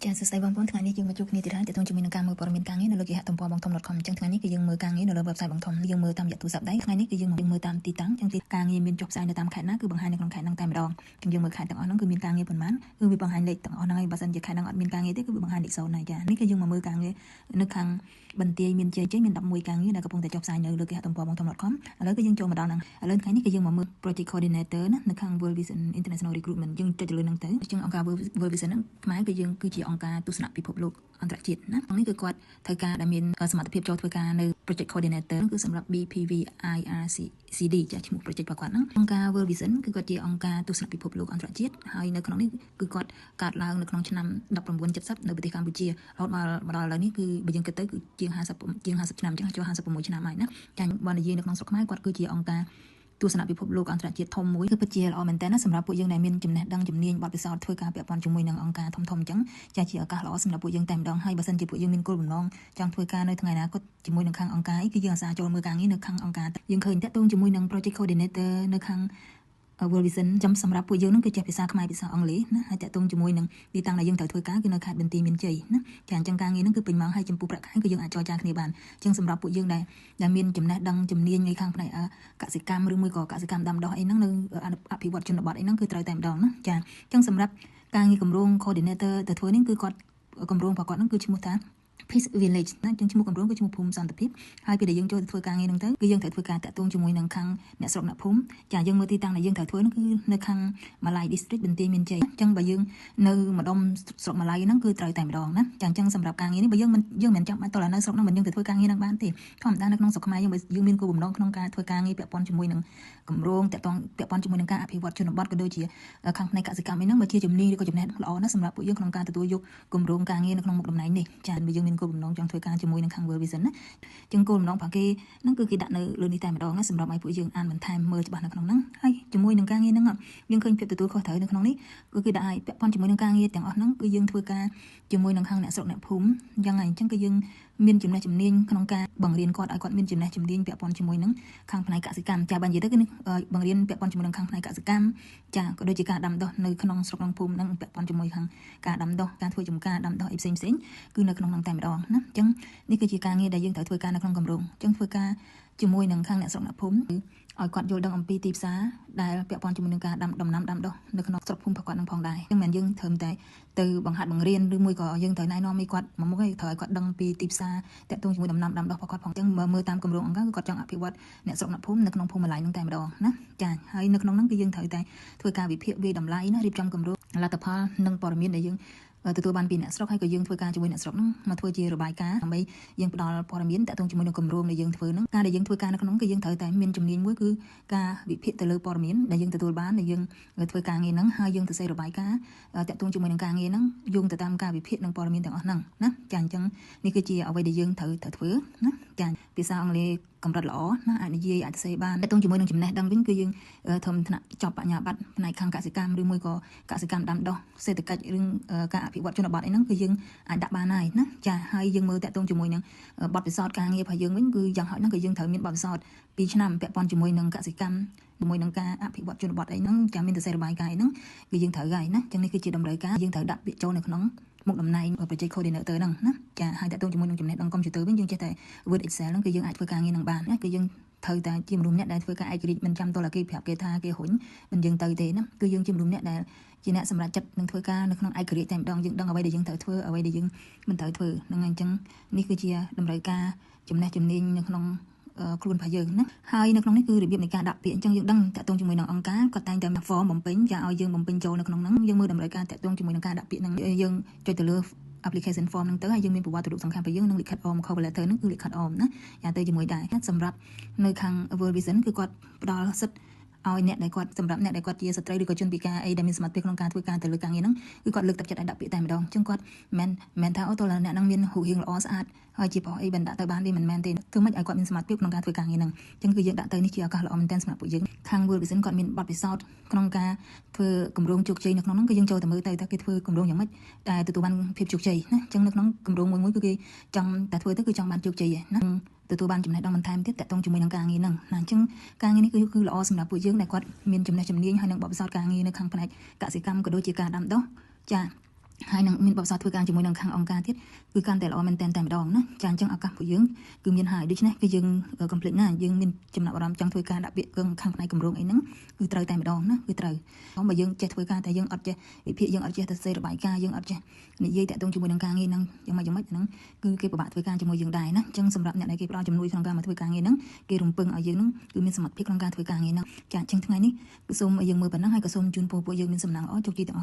ចាសស្ដីបងប្អូនថ្ងៃនេះយើងមកជួបគ្នាទៀតហើយទាក់ទងជាមួយនឹងការមើលព័ត៌មានការងារនៅលើគេហទំព័របងធំ .com អញ្ចឹងថ្ងៃនេះគឺយើងមើលការងារនៅលើ website បងធំយើងមើលតាមរយៈទូរស័ព្ទដៃថ្ងៃនេះគឺយើងមើលតាមទីតាំងអញ្ចឹងទីការងារមានចុះផ្សាយនៅតាមខេត្តណាគឺបង្ហាញនៅក្នុងខេត្តហ្នឹងតែម្ដងអញ្ចឹងយើងមើលខេត្តទាំងអស់ហ្នឹងគឺមានការងារប៉ុន្មានគឺវាបង្ហាញលេខទាំងអស់ហ្នឹងហើយបើសិនជាខេត្តហ្នឹងអត់មានការងារទេគឺវាបង្ហាញលេខ0ហើយចានេះគឺយើងមកមើលការងារនៅខាងបន្ទាយមានជ័យមាន11ការងារដែលកំពុងតែចុះផ្សាយនៅលើគេហទំព័របងធំ .com ឥឡូវគឺយើងចូលមកដល់ហ្នឹងឥឡូវថ្ងៃនេះគឺយើងមកមើល project coordinator ណានៅខាង World Vision International Recruitment យើងចុចទៅលើហ្នឹងទៅអញ្ចឹងអង្គការ World Vision ហ្នឹងខ្មែរគឺយើងគឺជាអង្គការទស្សនៈពិភពលោកអន្តរជាតិណានេះគឺគាត់ត្រូវការដែលមានសមត្ថភាពចូលធ្វើការនៅ project coordinator គឺសម្រាប់ BPVIRCD ចាឈ្មោះ project របស់គាត់ហ្នឹងអង្គការ World Vision គឺគាត់ជាអង្គការទស្សនៈពិភពលោកអន្តរជាតិហើយនៅក្នុងនេះគឺគាត់កើតឡើងនៅក្នុងឆ្នាំ1970នៅប្រទេសកម្ពុជារហូតមកដល់ឥឡូវនេះគឺបើយើងគិតទៅគឺជាង50ឆ្នាំអញ្ចឹងចូល56ឆ្នាំហើយណាចាបើនិយាយនៅក្នុងស្រុកខ្មែរគាត់គឺជាអង្គការទស្សនៈពិភពលោកអន្តរជាតិធំមួយគឺពិតជាល្អមែនតើណាសម្រាប់ពួកយើងដែលមានចំណេះដឹងជំនាញបទពិសោធន៍ធ្វើការពាក់ព័ន្ធជាមួយនឹងអង្គការធំអញ្ចឹងចាជាឱកាសល្អសម្រាប់ពួកយើងតែម្ដងហើយបើសិនជាពួកយើងមានគោលបំណងចង់ធ្វើការនៅថ្ងៃណាក៏ជាមួយនឹងខាងអង្គការគឺយើងអាសាចូលមើលការងារនៅខាងអង្គការយើងឃើញតាក់ទងជាមួយនឹង project coordinator នៅខាងWorld Vision ចំសម្រាប់ពួកយើងនឹងគឺចេះភាសាខ្មែរភាសាអង់គ្លេសណាហើយតាក់ទងជាមួយនឹងទីតាំងដែលយើងត្រូវធ្វើការគឺនៅខេត្តបន្ទាយមានជ័យណាចាអញ្ចឹងការងារហ្នឹងគឺពេញម៉ោងហើយចំពោះប្រាក់ខែគឺយើងអាចចរចាគ្នាបានអញ្ចឹងសម្រាប់ពួកយើងដែលមានចំណេះដឹងជំនាញនៅខាងផ្នែកកសិកម្មឬមួយក៏កសិកម្មដាំដុះអីហ្នឹងនៅអភិវឌ្ឍជនបទអីហ្នឹងគឺត្រូវតែម្ដងណាចាអញ្ចឹងសម្រាប់ការងារគម្រោង coordinator ទៅធ្វើនេះគឺគាត់គម្រោងរបស់គាត់ហ្នឹងគឺឈ្មោះថា Peace Village ណាអញ្ចឹងឈ្មោះគម្រោងគឺឈ្មោះភូមិសន្តិភាពហើយពេលដែលយើងចូលទៅធ្វើការងារហ្នឹងទៅគឺយើងត្រូវធ្វើការតាក់ទងជាមួយនឹងខាងអ្នកស្រុកអ្នកភូមិចាយើងមើលទីតាំងដែលយើងត្រូវធ្វើហ្នឹងគឺនៅខាងម៉ាឡៃ district បន្ទាយមានជ័យអញ្ចឹងបើយើងនៅម្ដុំស្រុកម៉ាឡៃហ្នឹងគឺត្រូវតែម្ដងណាចាអញ្ចឹងសម្រាប់ការងារនេះបើយើងមិនចាំបាច់តើនៅស្រុកហ្នឹងមិនយើងទៅធ្វើការងារហ្នឹងបានទេធម្មតានៅក្នុងស្រុកខ្មែរយើងមានគោលបំណងក្នុងការធ្វើការងារពាក់ព័ន្ធជាមួយនឹងគម្រោងតាក់ទងពាក់ព័ន្ធជាមួយនឹងការអភិវឌ្ឍជនបទក៏ដូចជាខាងផ្នែកកសិកម្មអីហ្នឹងបើជាជំនាញឬក៏ចំណេះល្អណាស់សម្រាប់ពួកយើងក្នុងការទទួលយកគម្រោងការងារនៅក្នុងមុខតំណែងនេះចាបើយើងមានគោលបំណងចង់ធ្វើការជាមួយនឹងខាង World Vision ណាចឹងគោលបំណងរបស់គេហ្នឹងគឺគេដាក់នៅលើនេះតែម្ដងណាសម្រាប់ឲ្យពួកយើងអានបន្ថែមមើលច្បាស់នៅក្នុងហ្នឹងហើយជាមួយនឹងការងារហ្នឹងយើងឃើញភាពទទួលខុសត្រូវនៅក្នុងនេះគឺគេដាក់ឲ្យពាក់ព័ន្ធជាមួយនឹងការងារទាំងអស់ហ្នឹងគឺយើងធ្វើការជាមួយនឹងខាងអ្នកស្រុកអ្នកភូមិយ៉ាងហើយអញ្ចឹងគឺយើងមានចំណេះជំនាញក្នុងការបង្រៀនគាត់ឲ្យគាត់មានចំណេះជំនាញពាក់ព័ន្ធជាមួយនឹងខាងផ្នែកកសិកម្មចាបើនិយាយទៅគឺបង្រៀនពាក់ព័ន្ធជាមួយនឹងខាងផ្នែកកសិកម្មចាក៏ដូចជាការដាំដុះនៅក្នុងស្រុកក្នុងភូមិហ្នឹងពាក់ព័ន្ធជាមួយខាងការដាំដុះការធ្វើចំការដាំដុះអីផ្សេងគឺនៅក្នុងហ្នឹងតែម្ដងណាអញ្ចឹងនេះគឺជាការងារដែលយើងត្រូវធ្វើការនៅក្នុងគម្រោងអញ្ចឹងធ្វើការជាមួយនឹងខាងអ្នកស្រុកអ្នកភូមិឲ្យគាត់យល់ដឹងអំពីទីផ្សារដែលពាក់ព័ន្ធជាមួយនឹងការដាំដំណាំដាំដុះនៅក្នុងស្រុកភូមិរបស់គាត់នឹងផងដែរអញ្ចឹងមិនយើងត្រូវតែទៅបង្ហាត់បង្រៀនឬមួយក៏យើងត្រូវណែនាំឲ្យគាត់មកមុខឲ្យត្រូវឲ្យគាត់ដឹងពីទីផ្សារតាក់ទងជាមួយដំណាំដាំដុះរបស់គាត់ផងអញ្ចឹងមើលតាមគម្រោងអង្គការគឺគាត់ចង់អភិវឌ្ឍអ្នកស្រុកអ្នកភូមិនៅក្នុងភូមិម្ល័យនឹងតែម្ដងណាចាហើយនៅក្នុងហ្នឹងគឺយើងត្រូវតែធ្វើការវិភាគវាតម្លៃណារៀបចំគម្រោងលទ្ធផលនិងព័ត៌មានដែលយើងទទួលបានពីអ្នកស្រុកហើយក៏យើងធ្វើការជាមួយអ្នកស្រុកហ្នឹងមកធ្វើជារបាយការណ៍ដើម្បីយើងផ្ដល់ព័ត៌មានតាក់ទងជាមួយនឹងគម្រោងដែលយើងធ្វើហ្នឹងការដែលយើងធ្វើការនៅក្នុងគឺយើងត្រូវតែមានជំនាញមួយគឺការវិភាគទៅលើព័ត៌មានដែលយើងទទួលបានដែលយើងធ្វើការងារហ្នឹងហើយយើងទៅសេរបាយការណ៍តាក់ទងជាមួយនឹងការងារហ្នឹងយោងទៅតាមការវិភាគនិងព័ត៌មានទាំងអស់ហ្នឹងណាចាអញ្ចឹងនេះគឺជាអ្វីដែលយើងត្រូវធ្វើណាចាភាសាអង់គ្លេសកម្រិតល្អណាអាចនិយាយអាចសរសេរបានតាក់ទងជាមួយនឹងចំណេះដឹងវិញគឺយើងធំថ្នាក់ចប់បញ្ញាបត្រផ្នែកខាងកសិកម្មឬមួយក៏កសិកម្មដាំដុះសេដ្ឋកិច្ចឬការអភិវឌ្ឍជនបទអីហ្នឹងគឺយើងអាចដាក់បានហើយណាចាហើយយើងមើលតាក់ទងជាមួយនឹងបទពិសោធន៍ការងាររបស់យើងវិញគឺយ៉ាងហោចហ្នឹងគឺយើងត្រូវមានបទពិសោធន៍2ឆ្នាំពាក់ព័ន្ធជាមួយនឹងកសិកម្មជាមួយនឹងការអភិវឌ្ឍជនបទអីហ្នឹងចាំមានទៅសេរបាយការណ៍អីហ្នឹងគឺយើងត្រូវហើយណាអញ្ចឹងនេះគឺជាតម្រូវការយើងត្រូវដាក់ពាក្យចូលនៅក្នុងមុខតំណែង project coordinator ហ្នឹងណាចាហើយតាក់ទងជាមួយនឹងចំណេះដឹងកុំព្យូទ័រវិញយើងចេះតែ Word Excel ហ្នឹងគឺយើងអាចធ្វើការងារនឹងបានណាគឺយើងត្រូវតែជាមនុស្សម្នាក់ដែលធ្វើការឯករាជ្យមិនចាំតលគេប្រាប់គេថាគេហ៊ុញមិនយើងទៅទេណាគឺយើងជាមនុស្សម្នាក់ដែលជាអ្នកសម្រេចចិត្តនឹងធ្វើការនៅក្នុងឯករាជ្យតែម្ដងយើងដឹងអ្វីដែលយើងត្រូវធ្វើអ្វីដែលយើងមិនត្រូវធ្វើហ្នឹងហើយអញ្ចឹងនេះគឺជាតម្រូវការចំណេះជំនាញនៅក្នុងខ្លួនរបស់យើងណាហើយនៅក្នុងនេះគឺរបៀបនៃការដាក់ពាក្យអញ្ចឹងយើងដឹងតាក់ទងជាមួយនឹងអង្គការគាត់តែងតែ form បំពេញចាឲ្យយើងបំពេញចូលនៅក្នុងហ្នឹងយើងមើលតម្រូវការតាក់ទងជាមួយនឹងការដាក់ពាក្យហ្នឹងយើងចុចទៅលើ application form ហ្នឹងទៅហើយយើងមានប្រវត្តិរូបសំខាន់របស់យើងនិងលិខិតអម cover letter ហ្នឹងគឺលិខិតអមណាយ៉ាទៅជាមួយដែរសម្រាប់នៅខាង World Vision គឺគាត់ផ្ដល់សិទ្ធិឲ្យអ្នកដែលគាត់សម្រាប់អ្នកដែលគាត់ជាស្ត្រីឬក៏ជនពិការអីដែលមានសមត្ថភាពក្នុងការធ្វើការទៅលើការងារហ្នឹងគឺគាត់លើកទឹកចិត្តឲ្យដាក់ពាក្យតែម្ដងអញ្ចឹងគាត់មិនថាអូតើអ្នកហ្នឹងមានរូបរាងល្អស្អាតហើយជាប្រុសអីបានដាក់ទៅបានវាមិនមែនទេធ្វើម៉េចឲ្យគាត់មានសមត្ថភាពក្នុងការធ្វើការងារហ្នឹងអញ្ចឹងគឺយើងដាក់ទៅនេះជាឱកាសល្អមែនទែនសម្រាប់ពួកយើងខាង World Vision គាត់មានបទពិសោធន៍ក្នុងការធ្វើគម្រោងជោគជ័យនៅក្នុងហ្នឹងគឺយើងចូលទៅមើលទៅថាគេធ្វើគម្រោងយ៉ាងម៉េចតែទទួលបានភាពជោគជ័យណាអញ្ចឹងនៅក្នុងគម្រោងមួយគឺគេចង់តែធ្វើទៅគឺចង់បានជោគជ័យណាទទួលបានចំណេះដឹងបន្ថែមទៀតតាក់ទងជាមួយនឹងការងារហ្នឹងណាអញ្ចឹងការងារនេះគឺល្អសម្រាប់ពួកយើងដែលគាត់មានចំណេះជំនាញហើយនឹងបទពិសោធន៍ការងារនៅខាងផ្នែកកសិកម្មក៏ដូចជាការដាំដុះចា ហើយនឹងមានបបសធ្វើការជាមួយនឹងខាងអង្គការទៀតគឺកាន់តែល្អមែនតែម្ដងណាចាអញ្ចឹងឱកាសពួកយើងគឺមានហើយដូច្នេះគឺយើងកុំភ្លេចណាយើងមានចំណាប់អារម្មណ៍ចង់ធ្វើការដាក់ពាក្យខាងផ្នែកគម្រោងអីហ្នឹងគឺត្រូវតែម្ដងណាគឺត្រូវបើយើងចេះធ្វើការតែយើងអត់ចេះវិភាគយើងអត់ចេះទៅសេរបាយការណ៍យើងអត់ចេះនិយាយតាក់ទងជាមួយនឹងការងារហ្នឹងយ៉ាងម៉េចហ្នឹងគឺគេពិបាកធ្វើការជាមួយយើងដែរណាអញ្ចឹងសម្រាប់អ្នកដែលគេផ្ដល់ជំនួយក្នុងការមកធ្វើការងារហ្នឹងគេរំពឹងឲ្យយើងហ្នឹងគឺមានសមត្ថភាពក្នុងការធ្វើការងារហ្នឹងចាអញ្ចឹងថ្ងៃនេះគឺសូមយើងមើលប៉ុណ្ណឹងហើយក៏សូមជូនពរពួកយើងមានសំណាងល្អជោគជ័យទាំងអស់